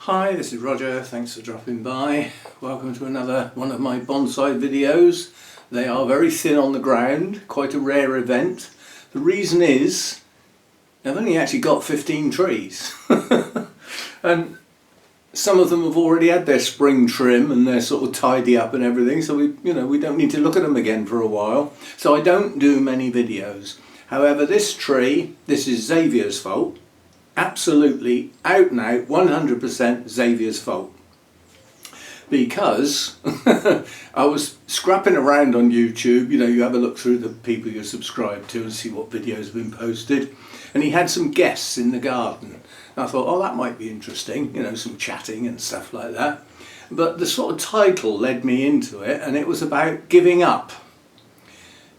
Hi, this is Roger, thanks for dropping by. Welcome to another one of my bonsai videos. They are very thin on the ground, quite a rare event. The reason is, I've only actually got 15 trees. And some of them have already had their spring trim and they're sort of tidy up and everything, so we don't need to look at them again for a while. So I don't do many videos. However, this tree, this is Xavier's fault. Absolutely out and out 100% Xavier's fault, because I was scrapping around on YouTube. You have a look through the people you're subscribed to and see what videos have been posted, and he had some guests in the garden. And I thought, oh, that might be interesting, some chatting and stuff like that. But the sort of title led me into it, and it was about giving up.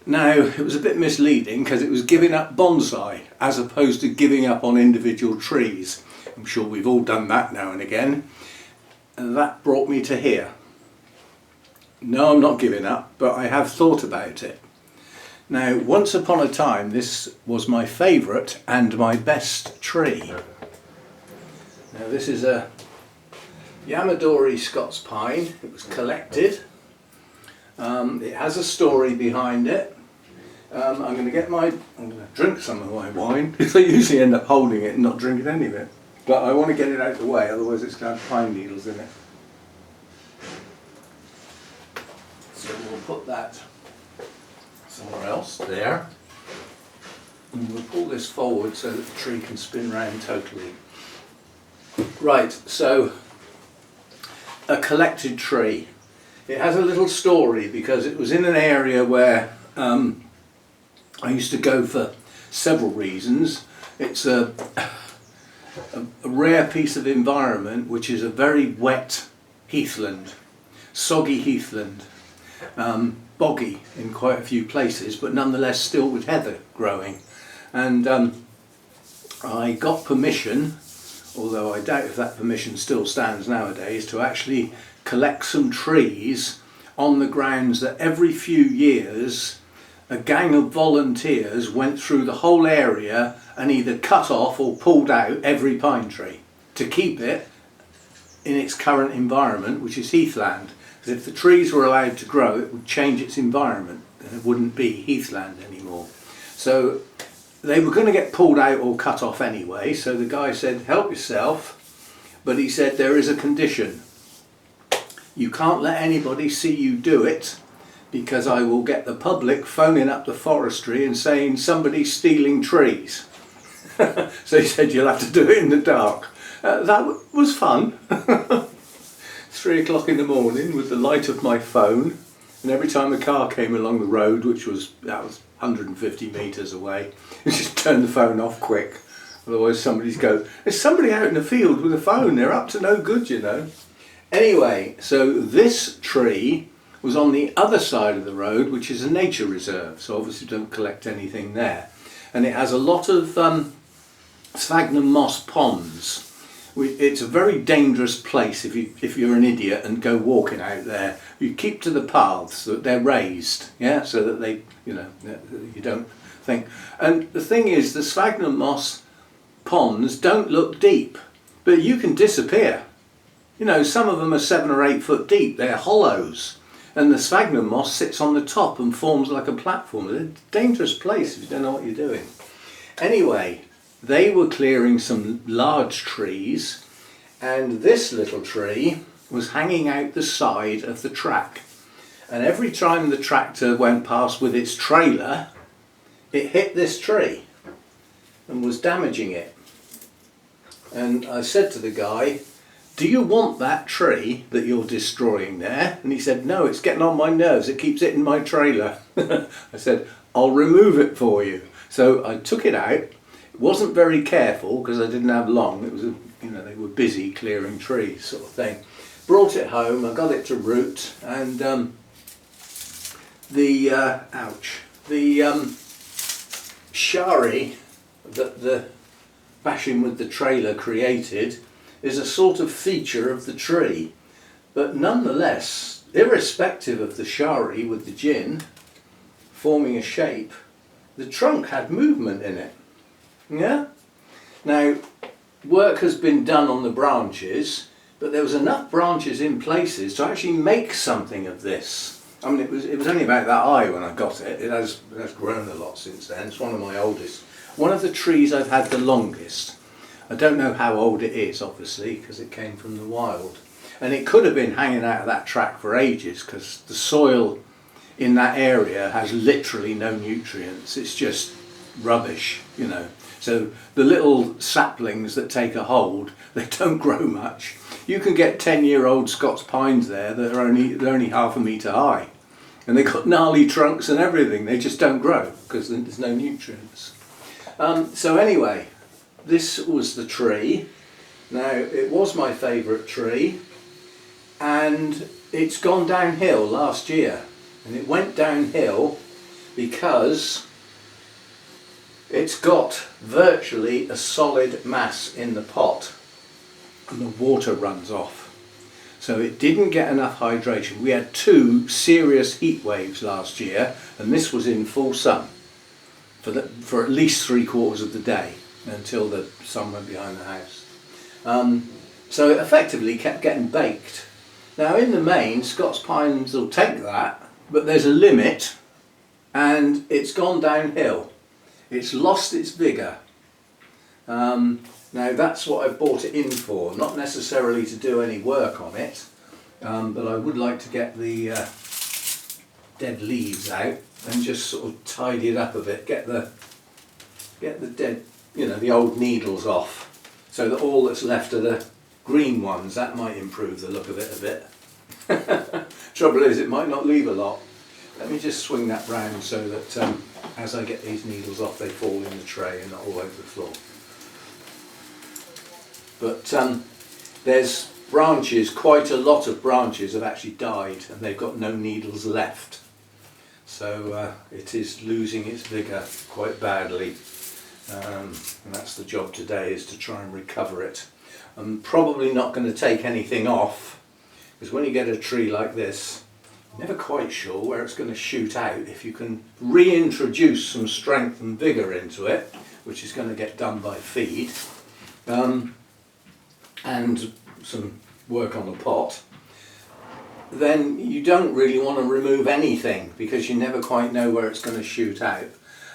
Now, it was a bit misleading because it was giving up bonsai as opposed to giving up on individual trees. I'm sure we've all done that now and again. And that brought me to here. No, I'm not giving up, but I have thought about it. Now, once upon a time, this was my favourite and my best tree. Now, this is a Yamadori Scots Pine. It was collected. It has a story behind it. I'm going to drink some of my wine, because I usually end up holding it and not drinking any of it. But I want to get it out of the way, otherwise it's going to have pine needles in it. So we'll put that somewhere else, there. And we'll pull this forward so that the tree can spin round totally. Right, so a collected tree. It has a little story because it was in an area where I used to go for several reasons. It's a rare piece of environment, which is a very wet heathland, soggy heathland, boggy in quite a few places, but nonetheless still with heather growing. And I got permission, although I doubt if that permission still stands nowadays, to actually collect some trees on the grounds that every few years a gang of volunteers went through the whole area and either cut off or pulled out every pine tree to keep it in its current environment, which is heathland. Because if the trees were allowed to grow, it would change its environment and it wouldn't be heathland anymore. So they were going to get pulled out or cut off anyway, so the guy said, help yourself, but he said there is a condition. You can't let anybody see you do it, because I will get the public phoning up the forestry and saying somebody's stealing trees. So he said you'll have to do it in the dark. That was fun. 3 o'clock in the morning with the light of my phone, and every time a car came along the road, that was 150 metres away, you just turn the phone off quick. Otherwise there's somebody out in the field with a phone, they're up to no good, Anyway, so this tree was on the other side of the road, which is a nature reserve, so obviously don't collect anything there. And it has a lot of sphagnum moss ponds. It's a very dangerous place if you're an idiot and go walking out there. You keep to the paths, that they're raised, so that they, you don't think. And the thing is, the sphagnum moss ponds don't look deep, but you can disappear. Some of them are 7 or 8 foot deep, they're hollows. And the sphagnum moss sits on the top and forms like a platform. It's a dangerous place if you don't know what you're doing. Anyway, they were clearing some large trees, and this little tree was hanging out the side of the track. And every time the tractor went past with its trailer, it hit this tree and was damaging it. And I said to the guy, do you want that tree that you're destroying there? And he said, no, it's getting on my nerves, it keeps hitting my trailer. I said, I'll remove it for you. So I took it out. It wasn't very careful because I didn't have long. It was, they were busy clearing trees sort of thing. Brought it home, I got it to root, and the shari that the bashing with the trailer created is a sort of feature of the tree, but nonetheless, irrespective of the shari with the gin forming a shape, the trunk had movement in it. Now, work has been done on the branches but there was enough branches in places to actually make something of this. I mean, it was only about that high when I got it. It has grown a lot since then. It's one of my oldest. One of the trees I've had the longest. I don't know how old it is, obviously, because it came from the wild. And it could have been hanging out of that track for ages, because the soil in that area has literally no nutrients. It's just rubbish, you know. So the little saplings that take a hold, they don't grow much. You can get 10-year-old Scots Pines there that are only half a metre high. And they've got gnarly trunks and everything. They just don't grow because there's no nutrients. So anyway, this was the tree. Now, it was my favourite tree, and it's gone downhill last year. And it went downhill because it's got virtually a solid mass in the pot and the water runs off. So it didn't get enough hydration. We had 2 serious heat waves last year, and this was in full sun for at least 3/4 of the day until the sun went behind the house. So it effectively kept getting baked. Now in the main, Scots Pines will take that, but there's a limit, and it's gone downhill. It's lost its vigour. Now that's what I've bought it in for, not necessarily to do any work on it, but I would like to get the dead leaves out and just sort of tidy it up a bit, get the dead, you know, the old needles off, so that all that's left are the green ones. That might improve the look of it a bit. Trouble is, it might not leave a lot. Let me just swing that round so that as I get these needles off, they fall in the tray and not all over the floor. But there's branches, quite a lot of branches have actually died and they've got no needles left. So it is losing its vigour quite badly. And that's the job today, is to try and recover it. I'm probably not going to take anything off, because when you get a tree like this, you're never quite sure where it's going to shoot out. If you can reintroduce some strength and vigour into it, which is going to get done by feed, and some work on the pot, then you don't really want to remove anything, because you never quite know where it's going to shoot out.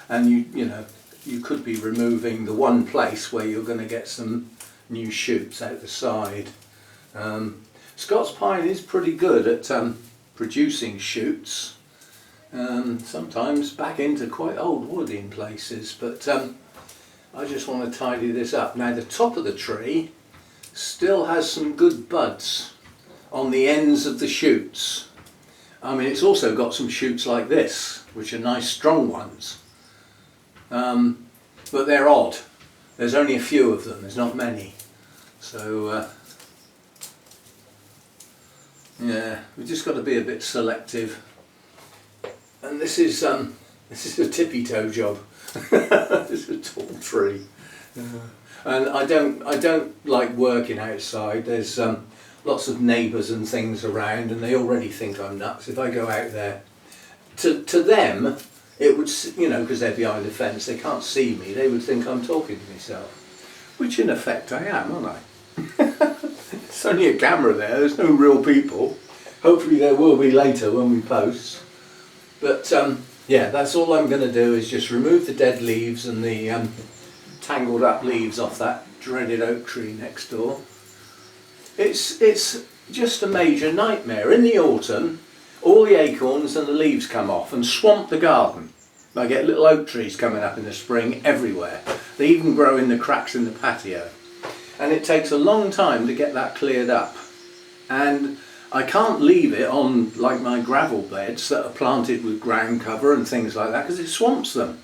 And you know, you could be removing the one place where you're going to get some new shoots out the side. Scots Pine is pretty good at producing shoots, sometimes back into quite old wood in places, but I just want to tidy this up. Now the top of the tree still has some good buds on the ends of the shoots. I mean, it's also got some shoots like this, which are nice strong ones, but they're odd. There's only a few of them, there's not many. So yeah, we've just got to be a bit selective. And this is a tippy toe job. This is a tall tree. And I don't like working outside. There's lots of neighbours and things around, and they already think I'm nuts if I go out there. To them, it would, you know, because they're behind the fence, they can't see me. They would think I'm talking to myself, which in effect I am, aren't I? It's only a camera there. There's no real people. Hopefully there will be later when we post. But yeah, that's all I'm going to do, is just remove the dead leaves and the tangled up leaves off that dreaded oak tree next door. It's just a major nightmare. In the autumn, all the acorns and the leaves come off and swamp the garden. I get little oak trees coming up in the spring everywhere. They even grow in the cracks in the patio. And it takes a long time to get that cleared up. And I can't leave it on like my gravel beds that are planted with ground cover and things like that, because it swamps them.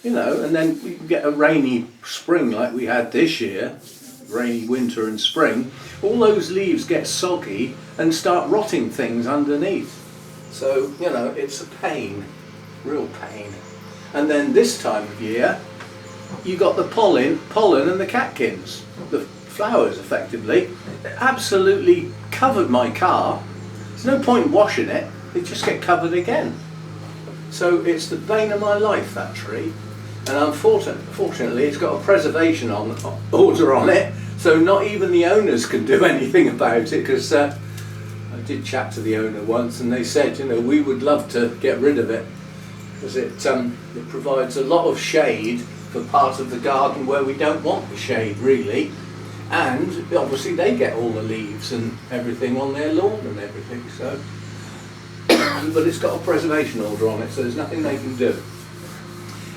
You know, and then you get a rainy spring like we had this year, rainy winter and spring, all those leaves get soggy and start rotting things underneath. So, you know, it's a pain, real pain. And then this time of year, you got the pollen and the catkins, the flowers effectively. It absolutely covered my car. There's no point washing it, they just get covered again. So it's the bane of my life, that tree. And unfortunately it's got a preservation order on it, So not even the owners can do anything about it, because I did chat to the owner once and they said, you know, we would love to get rid of it because it provides a lot of shade for part of the garden where we don't want the shade really, and obviously they get all the leaves and everything on their lawn and everything, so but it's got a preservation order on it, so there's nothing they can do.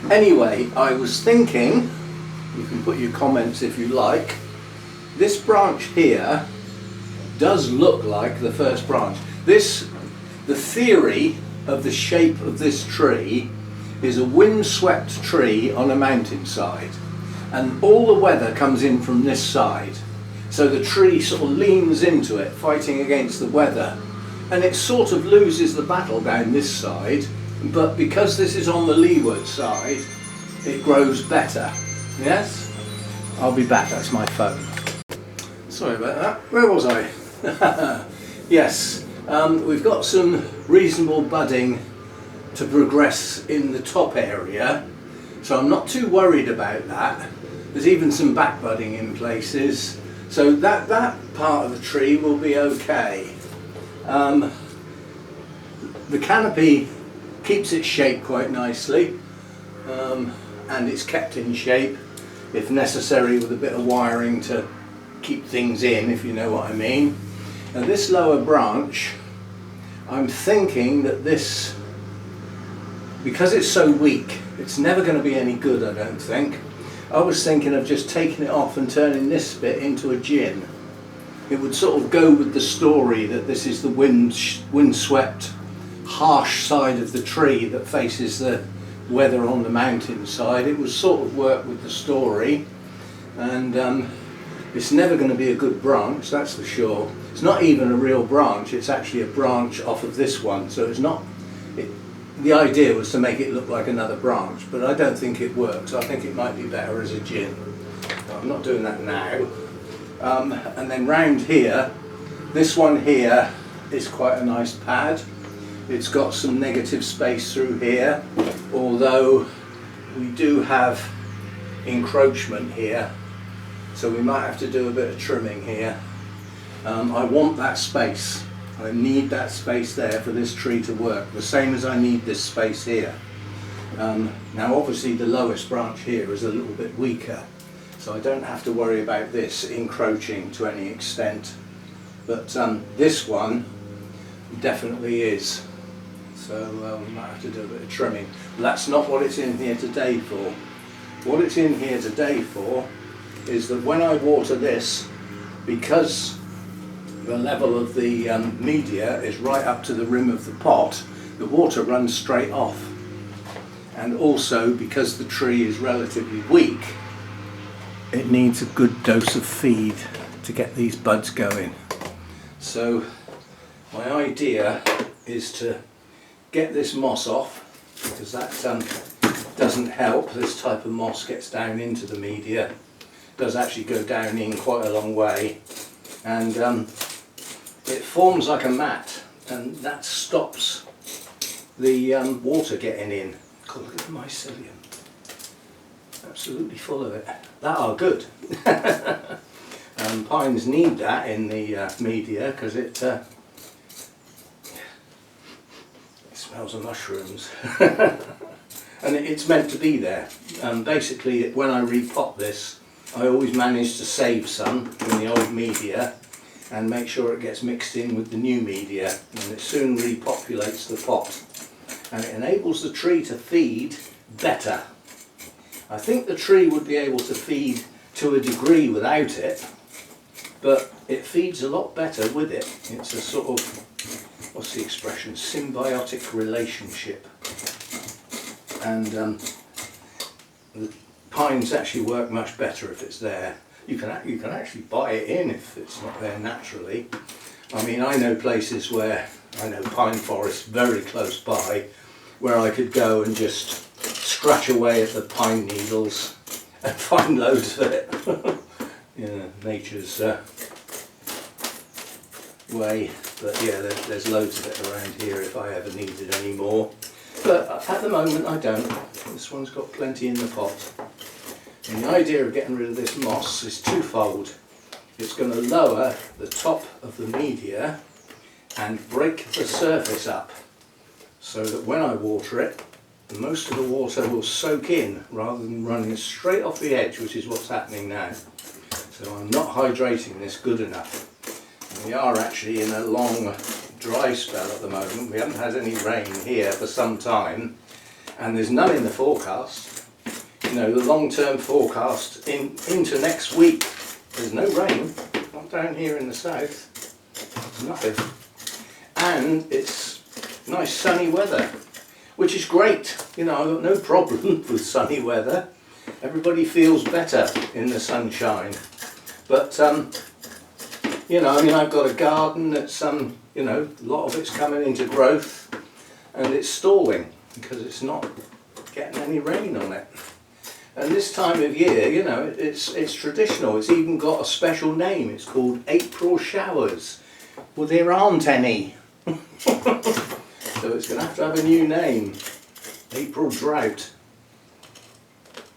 Anyway, I was thinking, you can put your comments if you like, this branch here does look like the first branch. The theory of the shape of this tree is a wind-swept tree on a mountainside, and all the weather comes in from this side, so the tree sort of leans into it, fighting against the weather, and it sort of loses the battle down this side, but because this is on the leeward side, it grows better. Yes? I'll be back, that's my phone. Sorry about that. Where was I? Yes, we've got some reasonable budding to progress in the top area, so I'm not too worried about that. There's even some back budding in places, so that part of the tree will be okay. The canopy keeps its shape quite nicely, and it's kept in shape if necessary with a bit of wiring to keep things in, if you know what I mean. Now this lower branch, I'm thinking that this, because it's so weak, it's never going to be any good, I don't think. I was thinking of just taking it off and turning this bit into a gin. It would sort of go with the story that this is the wind-swept, harsh side of the tree that faces the weather on the mountainside. It would sort of work with the story, and it's never going to be a good branch, that's for sure. It's not even a real branch, it's actually a branch off of this one, so it's not. The idea was to make it look like another branch, but I don't think it works. I think it might be better as a gin. I'm not doing that now. And then round here, this one here is quite a nice pad. It's got some negative space through here, although we do have encroachment here, so we might have to do a bit of trimming here. I want that space. I need that space there for this tree to work, the same as I need this space here. Now obviously the lowest branch here is a little bit weaker, so I don't have to worry about this encroaching to any extent, but this one definitely is, so we might have to do a bit of trimming. But that's not what it's in here today for. What it's in here today for is that when I water this, because the level of the media is right up to the rim of the pot, the water runs straight off. And also, because the tree is relatively weak, it needs a good dose of feed to get these buds going. So my idea is to get this moss off, because that doesn't help. This type of moss gets down into the media, does actually go down in quite a long way, and it forms like a mat, and that stops the water getting in. God, look at the mycelium, absolutely full of it. That are good. Pines need that in the media, because it smells of mushrooms. And it's meant to be there. Basically, when I repot this, I always manage to save some in the old media and make sure it gets mixed in with the new media, and it soon repopulates the pot, and it enables the tree to feed better. I think the tree would be able to feed to a degree without it, but it feeds a lot better with it. It's a sort of, what's the expression, symbiotic relationship. And the pines actually work much better if it's there. You can actually buy it in if it's not there naturally. I mean, I know places where, I know pine forests very close by, where I could go and just scratch away at the pine needles and find loads of it. You know, nature's way. But yeah, there's loads of it around here if I ever needed any more. But at the moment I don't. This one's got plenty in the pot. And the idea of getting rid of this moss is twofold. it's going to lower the top of the media and break the surface up, so that when I water it, most of the water will soak in rather than running straight off the edge, which is what's happening now. So I'm not hydrating this good enough. And we are actually in a long dry spell at the moment. We haven't had any rain here for some time, and there's none in the forecast. You know, the long-term forecast into next week, there's no rain, not down here in the south, nothing. And it's nice sunny weather, which is great. You know, I've got no problem with sunny weather. Everybody feels better in the sunshine. But, you know, I mean, I've got a garden that's, you know, a lot of it's coming into growth, and it's stalling because it's not getting any rain on it. And this time of year, you know, it's traditional. It's even got a special name. It's called April showers. Well, there aren't any. So it's going to have a new name. April drought.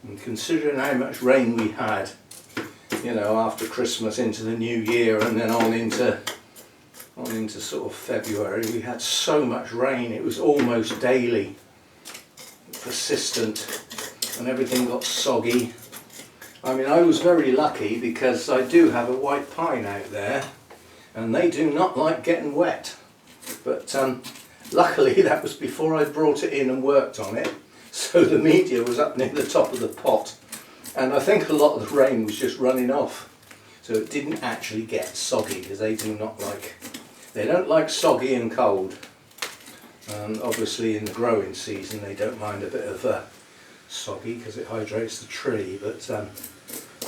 And considering how much rain we had, you know, after Christmas into the new year, and then on into sort of February, we had so much rain. It was almost daily, persistent, and everything got soggy. I mean, I was very lucky because I do have a white pine out there, and they do not like getting wet. But luckily that was before I brought it in and worked on it, so the media was up near the top of the pot, and I think a lot of the rain was just running off, so it didn't actually get soggy, because they don't like soggy and cold. Obviously in the growing season they don't mind a bit of soggy because it hydrates the tree, but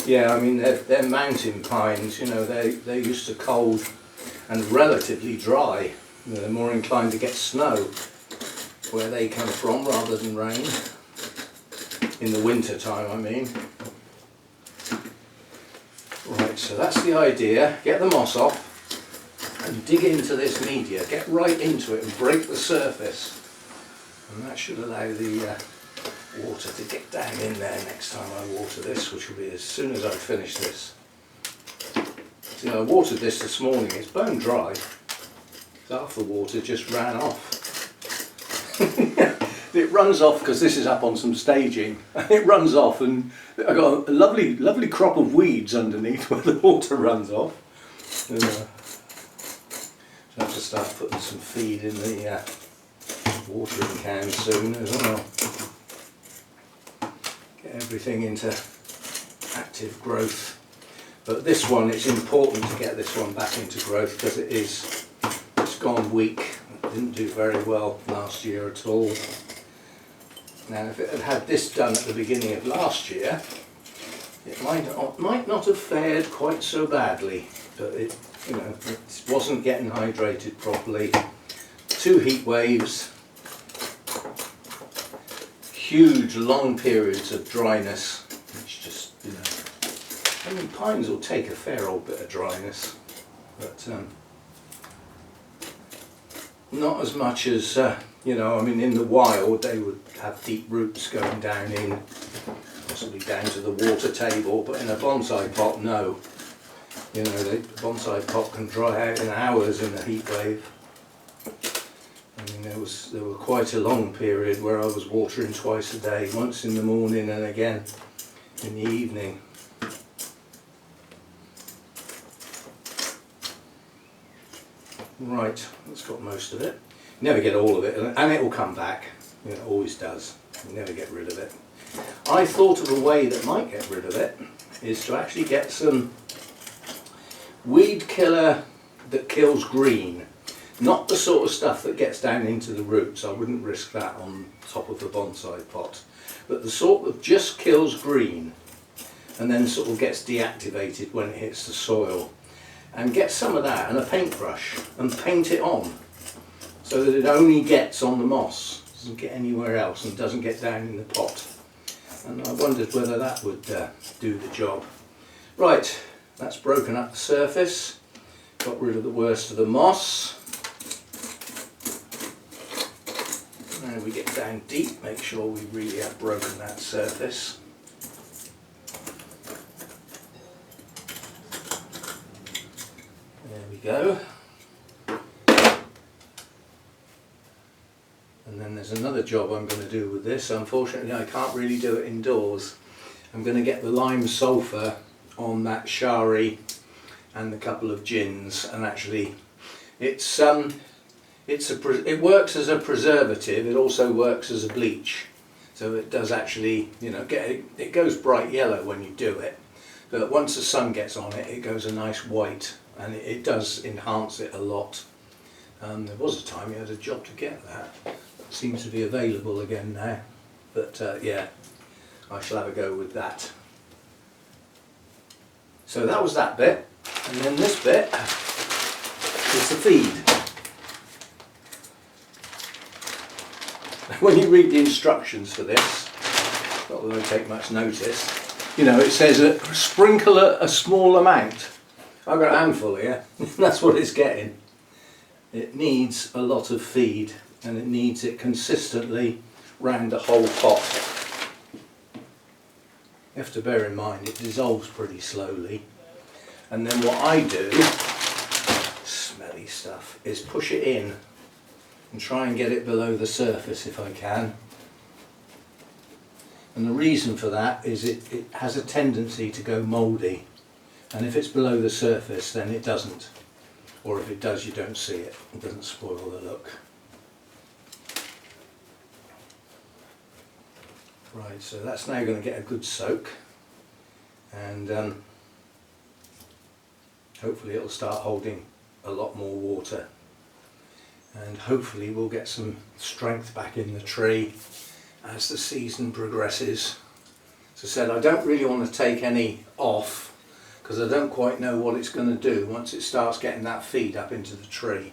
yeah, I mean, they're mountain pines, you know, they're used to cold and relatively dry. You know, they're more inclined to get snow where they come from rather than rain. In the winter time, I mean. Right, so that's the idea. Get the moss off and dig into this media. Get right into it and break the surface. And that should allow the water to get down in there next time I water this, which will be as soon as I finish this. See, I watered this morning. It's bone dry. Half the water just ran off. It runs off because this is up on some staging. It runs off, and I got a lovely crop of weeds underneath where the water runs off. So I have to start putting some feed in the watering can soon as well. Get everything into active growth. But this one, it's important to get this one back into growth because it's gone weak. It didn't do very well last year at all. Now, if it had had this done at the beginning of last year, it might not have fared quite so badly. But it, you know, it wasn't getting hydrated properly. 2 heat waves, huge long periods of dryness. It's just, you know, I mean, pines will take a fair old bit of dryness, but not as much as, you know, I mean, in the wild they would have deep roots going down in, possibly down to the water table, but in a bonsai pot, no. You know, the bonsai pot can dry out in hours in a heat wave. I mean, there were quite a long period where I was watering twice a day, once in the morning and again in the evening. Right, that's got most of it. Never get all of it, and it will come back. You know, it always does. You never get rid of it. I thought of a way that might get rid of it, is to actually get some weed killer that kills green. Not the sort of stuff that gets down into the roots. I wouldn't risk that on top of the bonsai pot. But the sort that just kills green and then sort of gets deactivated when it hits the soil. And get some of that and a paintbrush and paint it on so that it only gets on the moss, doesn't get anywhere else and doesn't get down in the pot. And I wondered whether that would do the job. Right, that's broken up the surface, got rid of the worst of the moss. Now we get down deep, make sure we really have broken that surface. go. And then there's another job I'm going to do with this. Unfortunately, I can't really do it indoors. I'm going to get the lime sulphur on that shari and a couple of gins, and actually it works as a preservative. It also works as a bleach, so it does actually, you know, it goes bright yellow when you do it, but once the sun gets on it, it goes a nice white, and it does enhance it a lot. There was a time you had a job to get that. It seems to be available again now, but yeah, I shall have a go with that. So that was that bit, and then this bit is the feed. When you read the instructions for this, not that I take much notice, you know, it says sprinkle a small amount. I've got a handful here. That's what it's getting. It needs a lot of feed, and it needs it consistently round the whole pot. You have to bear in mind it dissolves pretty slowly, and then what I do, smelly stuff, is push it in and try and get it below the surface if I can. And the reason for that is it has a tendency to go mouldy, and if it's below the surface then it doesn't, or if it does you don't see it. It doesn't spoil the look. Right, so that's now going to get a good soak, and hopefully it'll start holding a lot more water, and hopefully we'll get some strength back in the tree as the season progresses. As I said, I don't really want to take any off because I don't quite know what it's going to do once it starts getting that feed up into the tree,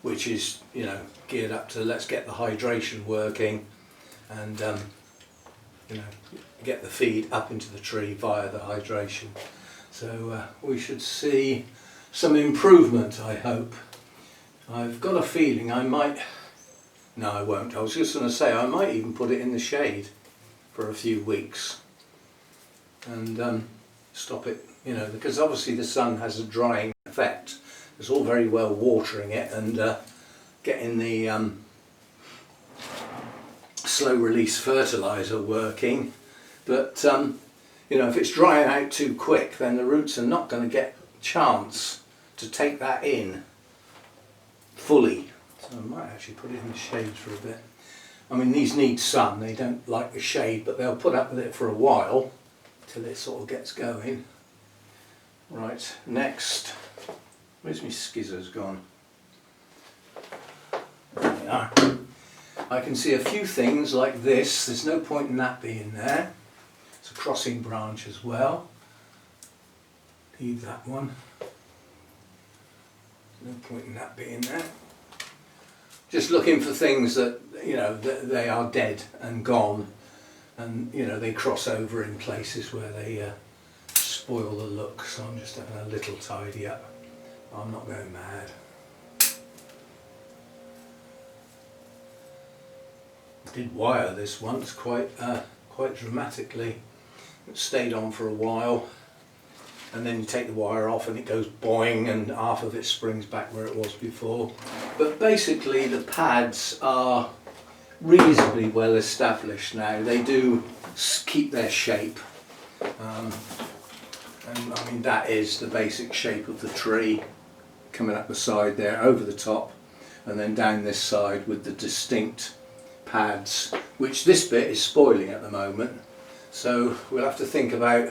which is, you know, geared up to let's get the hydration working and you know, get the feed up into the tree via the hydration. So we should see some improvement, I hope. I've got a feeling I might, no I won't, I was just going to say I might even put it in the shade for a few weeks and stop it, you know, because obviously the sun has a drying effect. It's all very well watering it and getting the slow release fertilizer working, but you know, if it's drying out too quick then the roots are not going to get a chance to take that in fully. So I might actually put it in the shade for a bit. I mean, these need sun, they don't like the shade, but they'll put up with it for a while till it sort of gets going. Right, next, where's my skizzers gone? There they are. I can see a few things like this. There's no point in that being there. It's a crossing branch as well. Leave that one. No point in that being there. Just looking for things that, you know, that they are dead and gone, and you know, they cross over in places where they spoil the look. So I'm just having a little tidy up. I'm not going mad. I did wire this once quite dramatically. It stayed on for a while, and then you take the wire off and it goes boing and half of it springs back where it was before. But basically the pads are reasonably well established now. They do keep their shape, and I mean that is the basic shape of the tree, coming up the side there, over the top, and then down this side with the distinct pads, which this bit is spoiling at the moment, so we'll have to think about,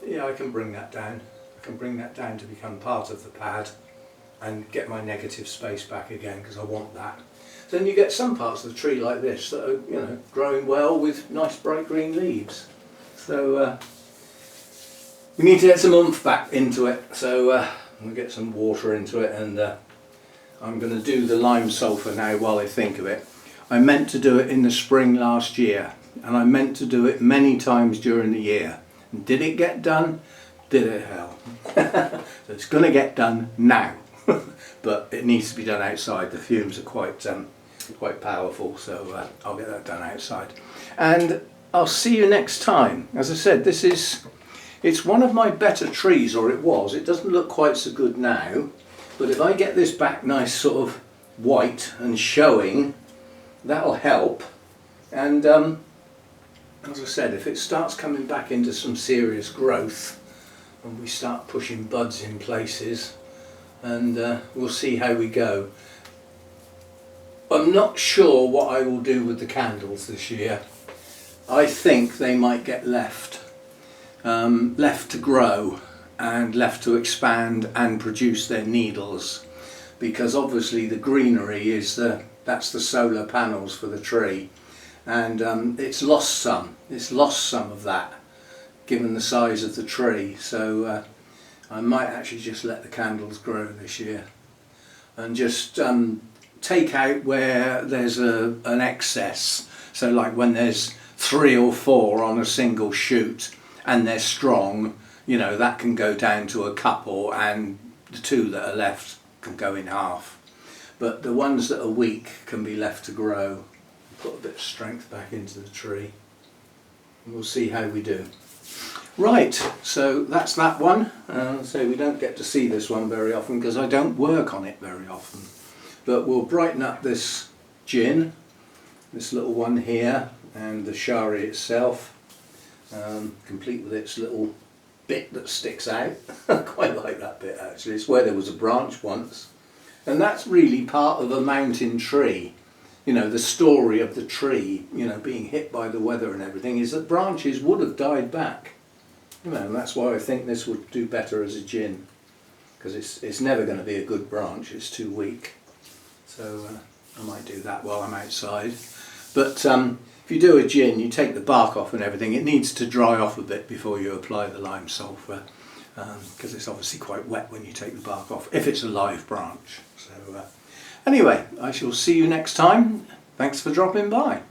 yeah, I can bring that down. I can bring that down to become part of the pad and get my negative space back again, because I want that. Then you get some parts of the tree like this that are, you know, growing well with nice bright green leaves. So we need to get some oomph back into it, so we'll get some water into it, and I'm going to do the lime sulphur now while I think of it. I meant to do it in the spring last year, and I meant to do it many times during the year. And did it get done? Did it hell? So it's going to get done now, but it needs to be done outside. The fumes are quite powerful, so I'll get that done outside. And I'll see you next time. As I said, this is, It's one of my better trees, or it was. It doesn't look quite so good now, but if I get this back nice sort of white and showing, that'll help. And as I said, if it starts coming back into some serious growth and we start pushing buds in places, and we'll see how we go. I'm not sure what I will do with the candles this year. I think they might get left to grow and left to expand and produce their needles, because obviously the greenery is that's the solar panels for the tree, and it's lost some of that given the size of the tree. So I might actually just let the candles grow this year and just take out where there's an excess. So like when there's 3 or 4 on a single shoot and they're strong, you know, that can go down to a couple, and the 2 that are left can go in half. But the ones that are weak can be left to grow, put a bit of strength back into the tree, and we'll see how we do. Right, so that's that one. So we don't get to see this one very often because I don't work on it very often. But we'll brighten up this gin, this little one here, and the shari itself, complete with its little bit that sticks out. I quite like that bit actually. It's where there was a branch once. And that's really part of a mountain tree. You know, the story of the tree, you know, being hit by the weather and everything, is that branches would have died back. You know, and that's why I think this would do better as a gin, because it's never going to be a good branch, it's too weak. So I might do that while I'm outside. But if you do a gin, you take the bark off and everything. It needs to dry off a bit before you apply the lime sulphur, because it's obviously quite wet when you take the bark off, if it's a live branch. So anyway, I shall see you next time. Thanks for dropping by.